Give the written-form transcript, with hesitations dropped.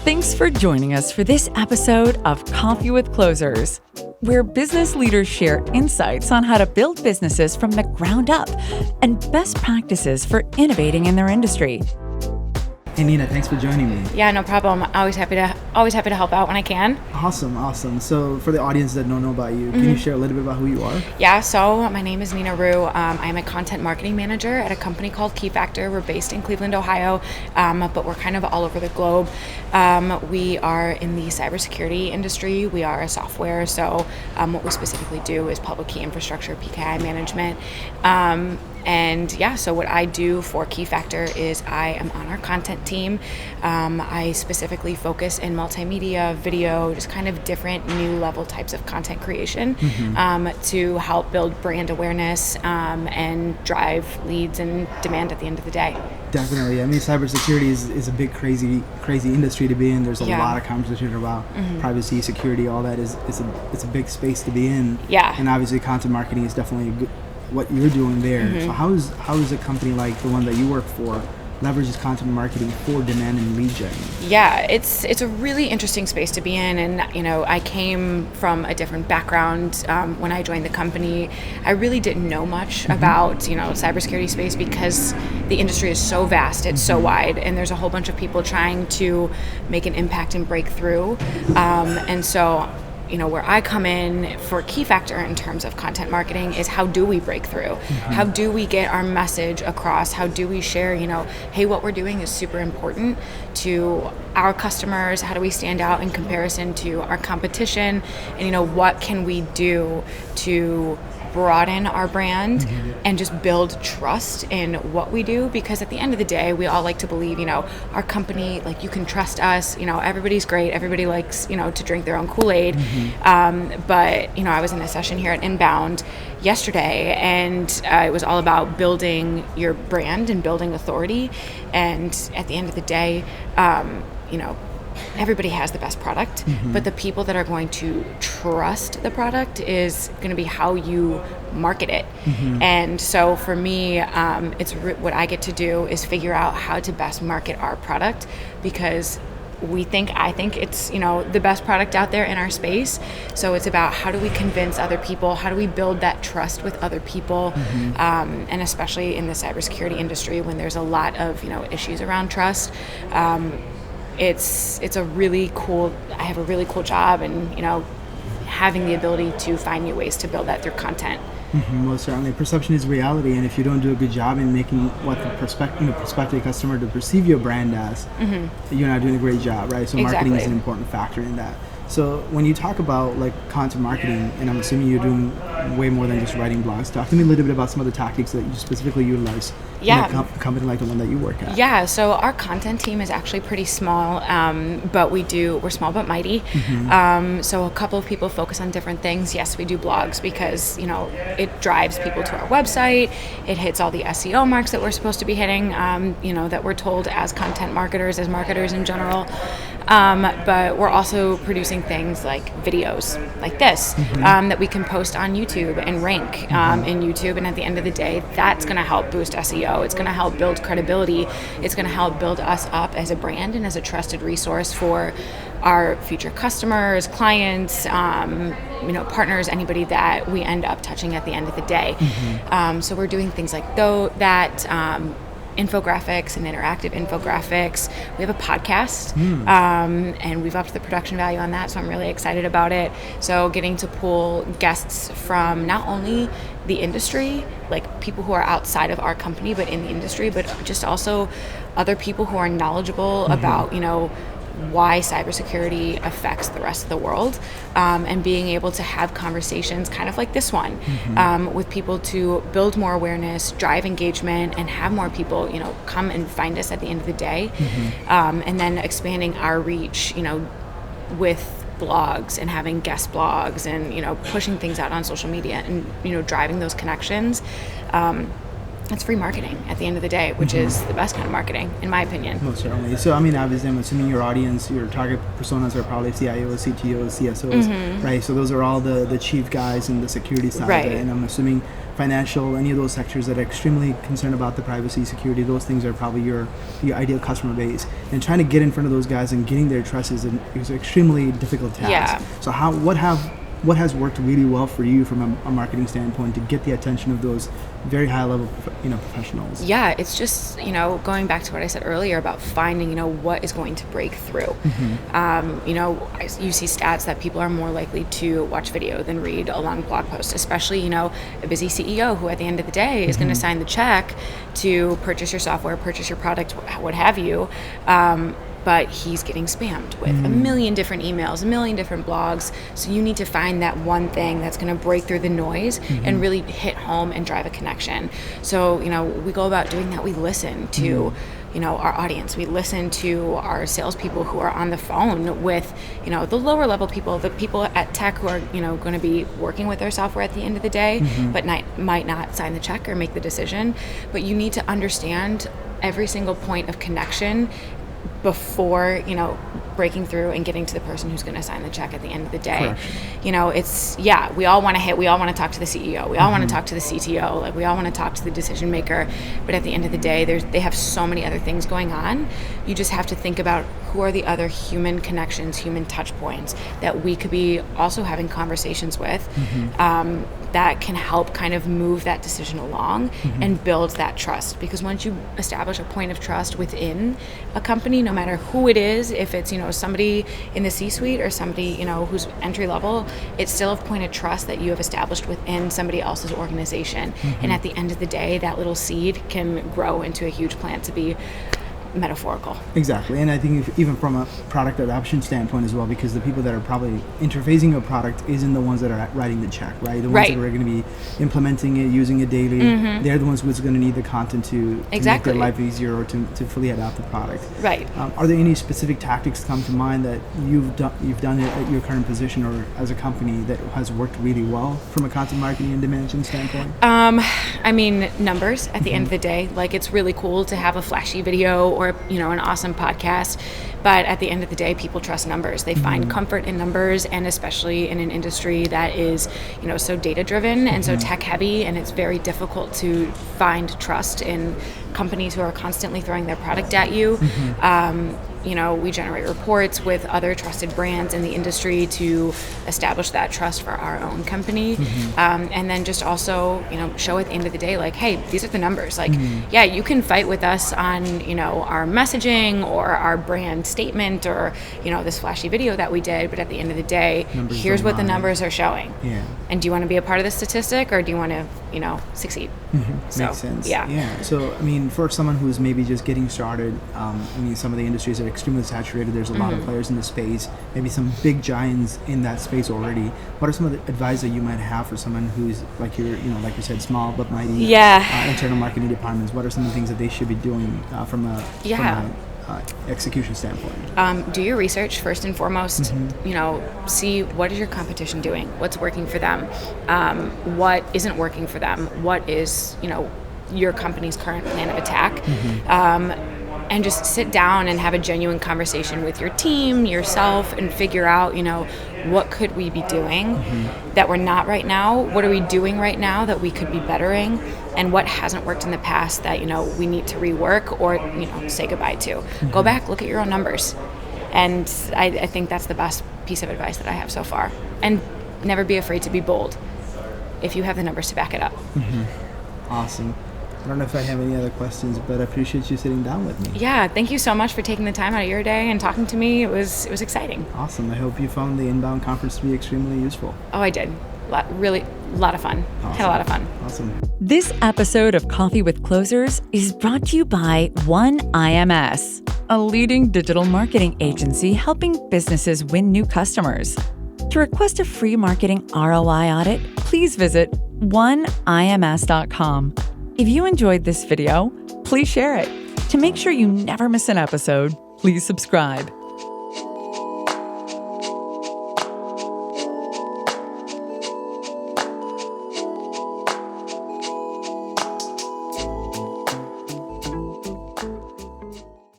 Thanks for joining us for this episode of Coffee with Closers, where business leaders share insights on how to build businesses from the ground up and best practices for innovating in their industry. Hey Nina, thanks for joining me. Yeah, no problem. Always happy to help out when I can. Awesome. So for the audience that don't know about you, can you share a little bit about who you are? Yeah, so my name is Nina Ruhe. I'm a content marketing manager at a company called Key Factor. We're based in Cleveland, Ohio, but we're kind of all over the globe. We are in the cybersecurity industry. We are a software, so what we specifically do is public key infrastructure, PKI management. So what I do for Key Factor is I am on our content team. I specifically focus in multimedia, video, just kind of different new level types of content creation to help build brand awareness and drive leads and demand at the end of the day. Definitely. I mean, cybersecurity is a big, crazy industry to be in. There's a lot of conversation about privacy, security, all that. It's a big space to be in. Yeah. And obviously content marketing is definitely what you're doing there. So how is a company like the one that you work for leverages content marketing for demand and lead gen? Yeah, it's a really interesting space to be in, and I came from a different background when I joined the company. I really didn't know much about cybersecurity space because the industry is so vast, it's so wide, and there's a whole bunch of people trying to make an impact and break through, and so where I come in for Key Factor in terms of content marketing is how do we break through? How do we get our message across? How do we share, hey, what we're doing is super important to our customers? How do we stand out in comparison to our competition? And, what can we do to broaden our brand and just build trust in what we do? Because at the end of the day, we all like to believe, our company, like, you can trust us, everybody's great, everybody likes, to drink their own Kool-Aid. But I was in a session here at Inbound yesterday, and it was all about building your brand and building authority. And at the end of the day, everybody has the best product, but the people that are going to trust the product is going to be how you market it. And so for me, what I get to do is figure out how to best market our product, because I think it's the best product out there in our space. So it's about how do we convince other people, how do we build that trust with other people, and especially in the cybersecurity industry when there's a lot of issues around trust. It's a really cool, I have a really cool job, and having the ability to find new ways to build that through content. Most certainly. Perception is reality, and if you don't do a good job in making what the prospective customer to perceive your brand as, you're not doing a great job, right? So marketing is an important factor in that. So when you talk about content marketing, and I'm assuming you're doing way more than just writing blogs, talk to me a little bit about some of the tactics that you specifically utilize in a company like the one that you work at. Yeah, so our content team is actually pretty small, but we're small but mighty. So a couple of people focus on different things. Yes, we do blogs because, it drives people to our website. It hits all the SEO marks that we're supposed to be hitting, that we're told as content marketers, as marketers in general. But we're also producing things like videos like this that we can post on YouTube and rank in YouTube. And at the end of the day, that's going to help boost SEO. It's going to help build credibility. It's going to help build us up as a brand and as a trusted resource for our future customers, clients, partners, anybody that we end up touching at the end of the day. So we're doing things like that. Infographics and interactive infographics. We have a podcast, and we've upped the production value on that, so I'm really excited about it. So getting to pull guests from not only the industry, like people who are outside of our company but in the industry, but just also other people who are knowledgeable about why cybersecurity affects the rest of the world, and being able to have conversations kind of like this one with people to build more awareness, drive engagement, and have more people come and find us at the end of the day, and then expanding our reach with blogs and having guest blogs and pushing things out on social media and driving those connections. It's free marketing at the end of the day, which is the best kind of marketing, in my opinion. Most certainly. So, I mean, obviously, I'm assuming your audience, your target personas are probably CIOs, CTOs, CSOs, right? So those are all the chief guys in the security side. Right. And I'm assuming financial, any of those sectors that are extremely concerned about the privacy, security, those things are probably your ideal customer base. And trying to get in front of those guys and getting their trust is an extremely difficult task. Yeah. So what has worked really well for you from a marketing standpoint to get the attention of those very high level professionals? Yeah, it's just, going back to what I said earlier about finding, what is going to break through. You see stats that people are more likely to watch video than read a long blog post, especially, a busy CEO who at the end of the day is going to sign the check to purchase your software, purchase your product, what have you. But he's getting spammed with a million different emails, a million different blogs. So you need to find that one thing that's going to break through the noise and really hit home and drive a connection. So, we go about doing that. We listen to, our audience. We listen to our salespeople who are on the phone with, the lower level people, the people at tech who are, going to be working with their software at the end of the day, but might not sign the check or make the decision. But you need to understand every single point of connection before, breaking through and getting to the person who's going to sign the check at the end of the day. Correct. We all want to talk to the CEO. We all want to talk to the CTO. Like, we all want to talk to the decision maker. But at the end of the day, they have so many other things going on. You just have to think about who are the other human connections, human touch points that we could be also having conversations with that can help kind of move that decision along and build that trust. Because once you establish a point of trust within a company, no matter who it is, if it's, somebody in the C-suite or somebody, who's entry level, it's still a point of trust that you have established within somebody else's organization. And at the end of the day, that little seed can grow into a huge plant, to be metaphorical. Exactly. And I think even from a product adoption standpoint as well, because the people that are probably interfacing a product isn't the ones that are writing the check, right? The ones that are going to be implementing it, using it daily, they're the ones who's going to need the content to make their life easier or to fully adopt the product. Right. Are there any specific tactics come to mind that you've done it at your current position or as a company that has worked really well from a content marketing and demand gen standpoint? Numbers at the end of the day. Like, it's really cool to have a flashy video or an awesome podcast, but at the end of the day, people trust numbers. They find comfort in numbers, and especially in an industry that is so data driven and so tech heavy, and it's very difficult to find trust in companies who are constantly throwing their product at you. We generate reports with other trusted brands in the industry to establish that trust for our own company. And then just also, show at the end of the day, like, hey, these are the numbers. Like, yeah, you can fight with us on, our messaging or our brand statement or, this flashy video that we did. But at the end of the day, here's what the numbers are showing. Yeah. And do you want to be a part of the statistic, or do you want to, succeed? So, makes sense. Yeah. So, for someone who's maybe just getting started, some of the industries are extremely saturated. There's a lot of players in the space, maybe some big giants in that space already. What are some of the advice that you might have for someone who's like you said, small but mighty internal marketing departments? What are some of the things that they should be doing from a execution standpoint? Do your research first and foremost. See what is your competition doing, what's working for them, what isn't working for them, what is your company's current plan of attack, and just sit down and have a genuine conversation with your team, yourself, and figure out what could we be doing that we're not right now, what are we doing right now that we could be bettering, and what hasn't worked in the past that we need to rework or say goodbye to. Go back, look at your own numbers, and I think that's the best piece of advice that I have so far. And never be afraid to be bold if you have the numbers to back it up. Awesome. I don't know if I have any other questions, but I appreciate you sitting down with me. Yeah, thank you so much for taking the time out of your day and talking to me. It was exciting. Awesome. I hope you found the Inbound conference to be extremely useful. Oh, I did. Really, a lot of fun. Awesome. Had a lot of fun. Awesome. This episode of Coffee with Closers is brought to you by One IMS, a leading digital marketing agency helping businesses win new customers. To request a free marketing ROI audit, please visit oneims.com. If you enjoyed this video, please share it. To make sure you never miss an episode, please subscribe.